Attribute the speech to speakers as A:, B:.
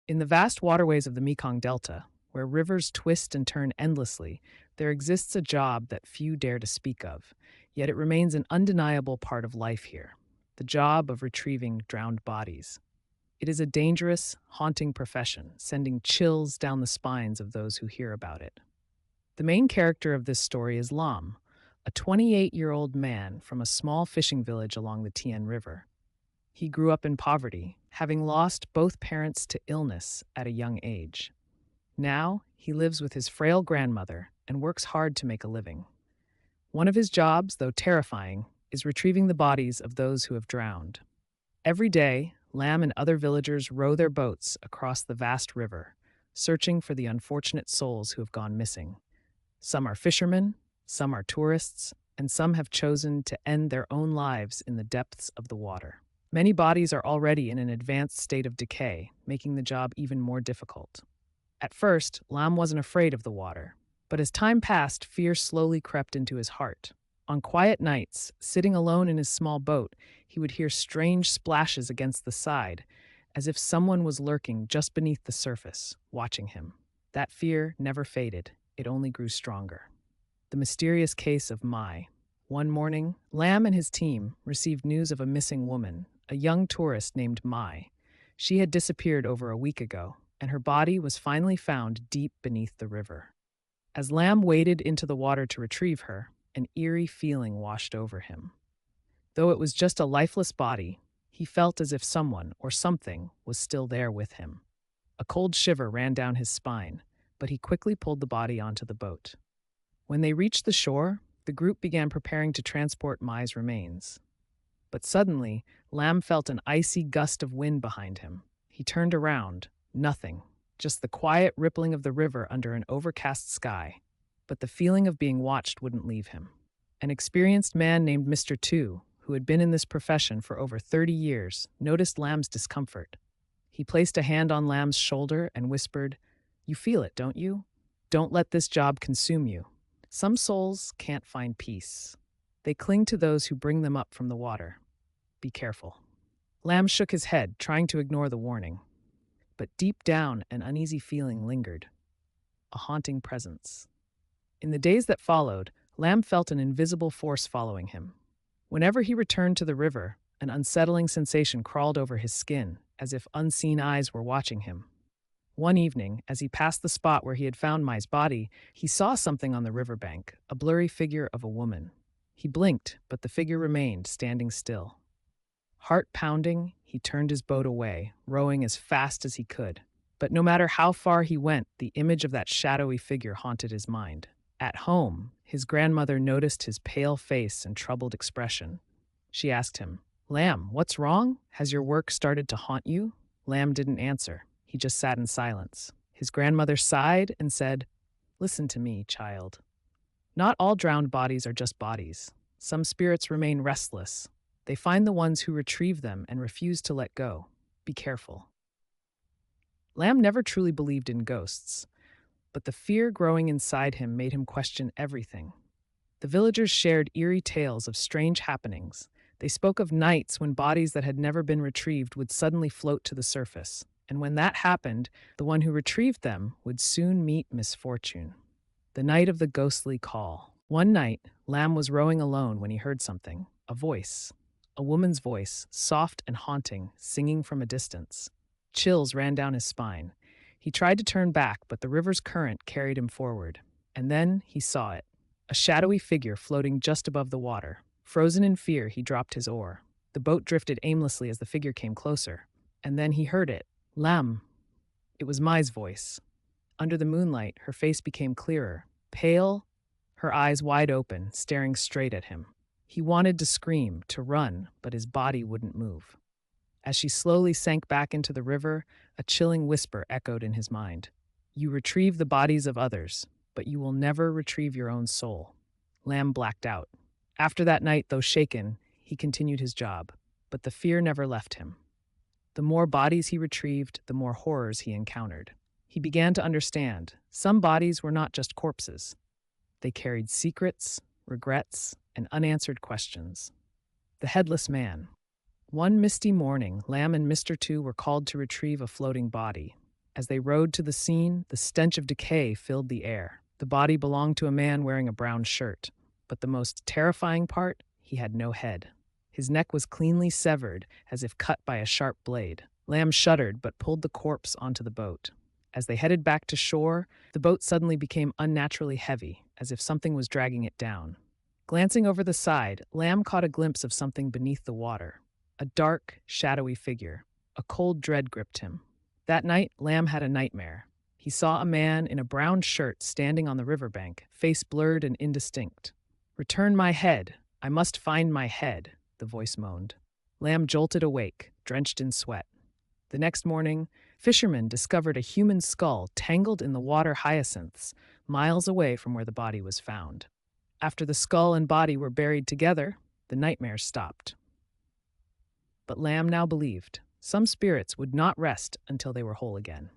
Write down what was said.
A: In the vast waterways of the Mekong Delta, where rivers twist and turn endlessly, there exists a job that few dare to speak of, yet it remains an undeniable part of life here: the job of retrieving drowned bodies. It is a dangerous, haunting profession, sending chills down the spines of those who hear about it. The main character of this story is Lam, a 28-year-old man from a small fishing village along the Tien River. He grew up in poverty, having lost both parents to illness at a young age. Now, he lives with his frail grandmother and works hard to make a living. One of his jobs, though terrifying, is retrieving the bodies of those who have drowned. Every day, Lam and other villagers row their boats across the vast river, searching for the unfortunate souls who have gone missing. Some are fishermen, some are tourists, and some have chosen to end their own lives in the depths of the water. Many bodies are already in an advanced state of decay, making the job even more difficult. At first, Lam wasn't afraid of the water, but as time passed, fear slowly crept into his heart. On quiet nights, sitting alone in his small boat, he would hear strange splashes against the side, as if someone was lurking just beneath the surface, watching him. That fear never faded, it only grew stronger. The mysterious case of Mai. One morning, Lam and his team received news of a missing woman, a young tourist named Mai. She had disappeared over a week ago, and her body was finally found deep beneath the river. As Lam waded into the water to retrieve her, an eerie feeling washed over him. Though it was just a lifeless body, he felt as if someone or something was still there with him. A cold shiver ran down his spine, but he quickly pulled the body onto the boat. When they reached the shore, the group began preparing to transport Mai's remains. But suddenly, Lam felt an icy gust of wind behind him. He turned around. Nothing. Just the quiet rippling of the river under an overcast sky. But the feeling of being watched wouldn't leave him. An experienced man named Mr. Tu, who had been in this profession for over 30 years, noticed Lam's discomfort. He placed a hand on Lam's shoulder and whispered, "You feel it, don't you? Don't let this job consume you. Some souls can't find peace. They cling to those who bring them up from the water. Be careful." Lam shook his head, trying to ignore the warning. But deep down, an uneasy feeling lingered. A haunting presence. In the days that followed, Lam felt an invisible force following him. Whenever he returned to the river, an unsettling sensation crawled over his skin, as if unseen eyes were watching him. One evening, as he passed the spot where he had found Mai's body, he saw something on the riverbank, a blurry figure of a woman. He blinked, but the figure remained, standing still. Heart pounding, he turned his boat away, rowing as fast as he could. But no matter how far he went, the image of that shadowy figure haunted his mind. At home, his grandmother noticed his pale face and troubled expression. She asked him, "Lam, what's wrong? Has your work started to haunt you?" Lam didn't answer. He just sat in silence. His grandmother sighed and said, "Listen to me, child. Not all drowned bodies are just bodies. Some spirits remain restless. They find the ones who retrieve them and refuse to let go. Be careful." Lam never truly believed in ghosts, but the fear growing inside him made him question everything. The villagers shared eerie tales of strange happenings. They spoke of nights when bodies that had never been retrieved would suddenly float to the surface, and when that happened, the one who retrieved them would soon meet misfortune. The night of the ghostly call. One night, Lam was rowing alone when he heard something, a voice. A woman's voice, soft and haunting, singing from a distance. Chills ran down his spine. He tried to turn back, but the river's current carried him forward. And then he saw it. A shadowy figure floating just above the water. Frozen in fear, he dropped his oar. The boat drifted aimlessly as the figure came closer. And then he heard it. "Lam." It was Mai's voice. Under the moonlight, her face became clearer, pale, her eyes wide open, staring straight at him. He wanted to scream, to run, but his body wouldn't move. As she slowly sank back into the river, a chilling whisper echoed in his mind. "You retrieve the bodies of others, but you will never retrieve your own soul." Lam blacked out. After that night, though shaken, he continued his job, but the fear never left him. The more bodies he retrieved, the more horrors he encountered. He began to understand some bodies were not just corpses. They carried secrets, regrets, and unanswered questions. The Headless Man. One misty morning, Lam and Mr. Tu were called to retrieve a floating body. As they rode to the scene, the stench of decay filled the air. The body belonged to a man wearing a brown shirt. But the most terrifying part, he had no head. His neck was cleanly severed, as if cut by a sharp blade. Lamb shuddered but pulled the corpse onto the boat. As they headed back to shore, the boat suddenly became unnaturally heavy, as if something was dragging it down. Glancing over the side, Lamb caught a glimpse of something beneath the water. A dark, shadowy figure. A cold dread gripped him. That night, Lamb had a nightmare. He saw a man in a brown shirt standing on the riverbank, face blurred and indistinct. "Return my head. I must find my head," the voice moaned. Lamb jolted awake, drenched in sweat. The next morning, fishermen discovered a human skull tangled in the water hyacinths, miles away from where the body was found. After the skull and body were buried together, the nightmare stopped. But Lamb now believed some spirits would not rest until they were whole again.